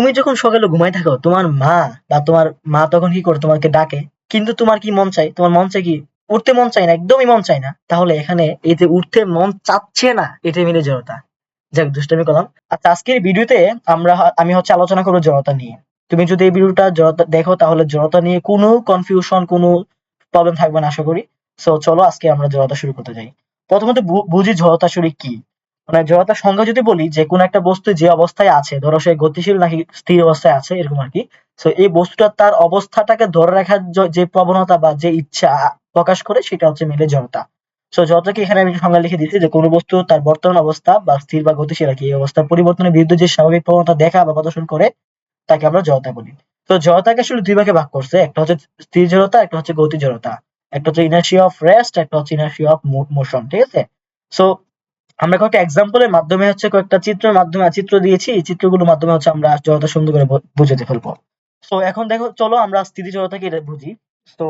তুমি যখন সকালে ঘুমায় থাকো, তোমার মা বা তোমার মা তখন কি করে, তোমাকে ডাকে, কিন্তু তোমার কি মন চাই? তোমার মন চাই কি? উঠতে মন চায় না, একদমই মন চায় না। তাহলে এখানে এই যে উঠতে মন চাচ্ছে না, এটা মিলে জড়তা। যাক, দুষ্টামি করলাম। আচ্ছা, আজকের ভিডিওতে আমি হচ্ছে আলোচনা করবো জড়তা নিয়ে। তুমি যদি এই ভিডিওটা জড়তা দেখো, তাহলে জড়তা নিয়ে কোনো কনফিউশন, কোনো প্রবলেম থাকবে না আশা করি। সো চলো আজকে আমরা জড়তা শুরু করতে যাই। প্রথমত বুঝি জড়তা আসলে কি। মানে জড়তার সংজ্ঞা যদি বলি, যে কোনো একটা বস্তু যে অবস্থায় আছে, ধরো সে গতিশীল নাকি স্থির অবস্থায় আছে, এরকম আর কি। তো এই বস্তুটা তার অবস্থাটাকে ধরে রাখার যে প্রবণতা বা যে ইচ্ছা প্রকাশ করে, সেটা হচ্ছে মিলে জড়তা। সো জড়তাকে এখানে আমি সংজ্ঞা লিখে দিচ্ছি, যে কোনো বস্তু তার বর্তমান অবস্থা বা স্থির বা গতিশীল আর কি, এই অবস্থার পরিবর্তনের বিরুদ্ধে যে স্বাভাবিক প্রবণতা দেখা বা প্রদর্শন করে, তাকে আমরা জড়তা বলি। তো জড়তাকে আসলে দুই ভাগে ভাগ করছে, একটা হচ্ছে স্থির জড়তা, একটা হচ্ছে গতি জড়তা। একটা হচ্ছে ইনার্শিয়া অফ রেস্ট, একটা হচ্ছে ইনার্শিয়া অফ মোশন, ঠিক আছে? সো আমরা কয়েকটা এক্সাম্পলের মাধ্যমে হচ্ছে, কয়েকটা চিত্রের মাধ্যমে চিত্র দিয়েছি, এই চিত্রগুলোর মাধ্যমে হচ্ছে আমরা জড়তা সুন্দর করে বুঝাতে ফেলবো। তো এখন দেখো, চলো আমরা স্থিতি জড়তাকে এটা বুঝি। তো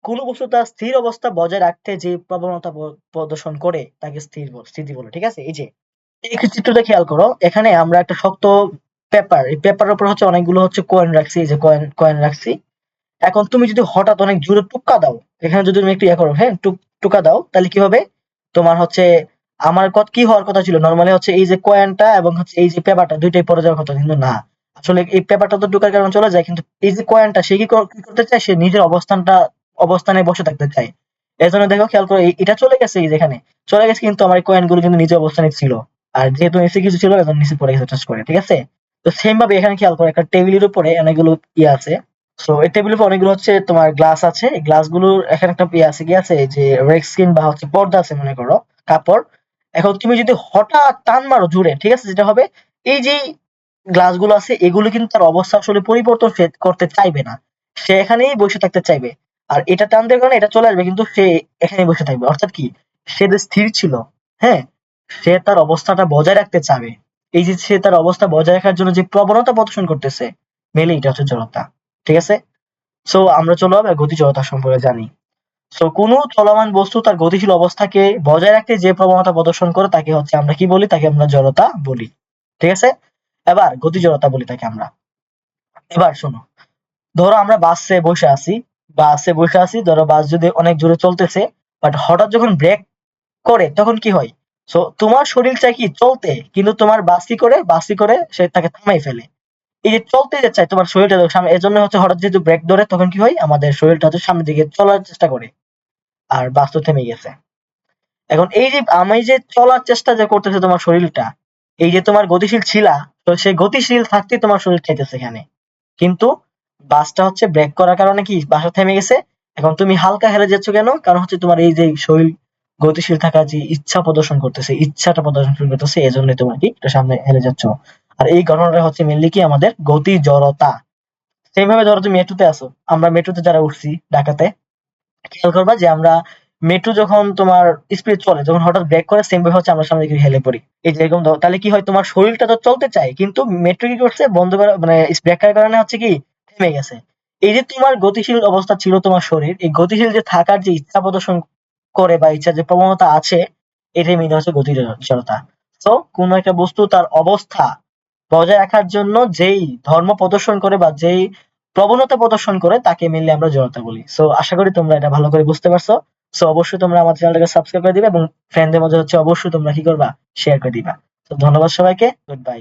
কোন বস্তু তার স্থির অবস্থা বজায় রাখতে যে প্রবণতা প্রদর্শন করে, তাকে স্থিতি বলে, ঠিক আছে? এই যে এই চিত্রটা খেয়াল করো, এখানে আমরা একটা শক্ত পেপার, এই পেপারের উপর হচ্ছে অনেকগুলো হচ্ছে কয়েন রাখছি, এই যে কয়েন কয়েন রাখছি। এখন তুমি যদি হঠাৎ অনেক জোরে টুক্কা দাও, এখানে যদি তুমি একটু ইয়ে করো, হ্যাঁ, টুকা দাও, তাহলে কি হবে? তোমার হচ্ছে, আমার কথা কি হওয়ার কথা ছিল নরমালি, হচ্ছে এই যে কয়েনটা এবং হচ্ছে এই যে পেপারটা দুইটাই পড়ে যাওয়ার কথা, কিন্তু না। আসলে এই পেপারটা তো টুকার কারণে চলে যায়, কিন্তু এই যে কয়েনটা, সে কি করতে চায়, সে নিজের অবস্থানে বসে থাকতে চায়। এই জন্য দেখো, খেয়াল করো, এটা চলে গেছে, এই যেখানে চলে গেছে, কিন্তু আমার এই কয়েন গুলো কিন্তু নিজের অবস্থানে ছিল। আর যেহেতু নিচে কিছু ছিল, এখন নিচে পড়ে গেছে টাচ করে, ঠিক আছে? তো সেম ভাবে এখানে খেয়াল করো, একটা টেবিলের উপরে অনেকগুলো ইয়ে আছে। সো এই টেবিলের উপর অনেকগুলো হচ্ছে তোমার গ্লাস আছে, এই গ্লাসগুলোর এখানে একটা ইয়ে আছে, কি আছে, যে রেক্সকিন বা হচ্ছে পর্দা আছে মনে করো, কাপড়। এখন তুমি যদি হঠাৎ টান মারো জুড়ে, ঠিক আছে, যেটা হবে, এই যে গ্লাসগুলো আছে, এগুলো কিন্তু তার অবস্থা আসলে পরিবর্তন সে করতে চাইবে না, সে এখানেই বসে থাকতে চাইবে। আর এটা টান দেওয়ার কারণে এটা চলে আসবে, কিন্তু সে এখানেই বসে থাকবে। অর্থাৎ কি, সে যে স্থির ছিল, হ্যাঁ, সে তার অবস্থাটা বজায় রাখতে চাবে। এই যে সে তার অবস্থা বজায় রাখার জন্য যে প্রবণতা প্রদর্শন করতেছে, মেলে এটা হচ্ছে জড়তা, ঠিক আছে? সো আমরা চলো এবার গতি জড়তা সম্পর্কে জানি। সো কোন চলমান বস্তু তার গতিশীল অবস্থাকে বজায় রাখতে যে প্রবণতা প্রদর্শন করে, তাকে হচ্ছে আমরা কি বলি, তাকে আমরা জড়তা বলি, ঠিক আছে? এবার গতি জড়তা বলি তাকে আমরা। এবার শোনো, ধরো আমরা বাসে বসে আছি, ধরো বাস যদি অনেক জোরে চলতেছে, বাট হঠাৎ যখন ব্রেক করে, তখন কি হয়? সো তোমার শরীর চায় কি, চলতে, কিন্তু তোমার বাস কি করে সে তাকে থামাই ফেলে। এই যে চলতে যে চায়, তোমার শরীরটা সামনে, এর জন্য হচ্ছে হঠাৎ যেহেতু ব্রেক ধরে, তখন কি হয়, আমাদের শরীরটা হচ্ছে সামনের দিকে চলার চেষ্টা করে, আর বাস তো থেমে গেছে। এখন এই যে আমি যে চলার চেষ্টা যে করতেছে তোমার শরীরটা, এই যে তোমার গতিশীল ছিলা, তো সেই গতিশীল থাকতে তোমার শরীর চাইতেছে এখানে, কিন্তু বাসটা হচ্ছে ব্রেক করার কারণে কি বাসটা থেমে গেছে। এখন তুমি হালকা হেলে যাচ্ছ কেন? কারণ হচ্ছে তোমার এই যে শরীর গতিশীল থাকার যে ইচ্ছাটা প্রদর্শন করতেছে, এই জন্য তোমার কি একটু সামনে হেলে যাচ্ছ। আর এই ঘটনাটা হচ্ছে মেনলি কি আমাদের গতি জড়তা। সেইভাবে ধরো তুমি মেট্রোতে আসো, আমরা মেট্রোতে যারা উঠছি ঢাকাতে, খেয়াল করবা যে আমরা মেট্রো যখন তোমার স্পিড চলে, যখন হঠাৎ ব্রেক করে, সেম ভাবে হচ্ছে আমরা সামনে দিকে হেলে পড়ি। এই যে এরকম তাহলে কি হয়, তোমার শরীরটা তো চলতে চায়, কিন্তু মেট্রো কি করছে, বন্ধ করা মানে ব্রেক করার কারণে হচ্ছে কি থেমে গেছে। এই যে তোমার গতিশীল অবস্থা ছিল তোমার শরীর, এই গতিশীল যে থাকার যে ইচ্ছা প্রদর্শন করে বা ইচ্ছা যে প্রবণতা আছে, এটাই মেনে হচ্ছে গতি জড়তা। তো কোন একটা বস্তু তার অবস্থা বজায় রাখার জন্য যেই ধর্ম প্রদর্শন করে বা যেই প্রবণতা প্রদর্শন করে, তাকে মিললে আমরা জড়তা বলি। সো আশা করি তোমরা এটা ভালো করে বুঝতে পারছো। সো অবশ্যই তোমরা আমার চ্যানেলটাকে সাবস্ক্রাইব করে দিবে, এবং ফ্রেন্ডদের মধ্যে হচ্ছে অবশ্যই তোমরা কি করবা, শেয়ার করে দিবা। তো ধন্যবাদ সবাইকে, গুড বাই।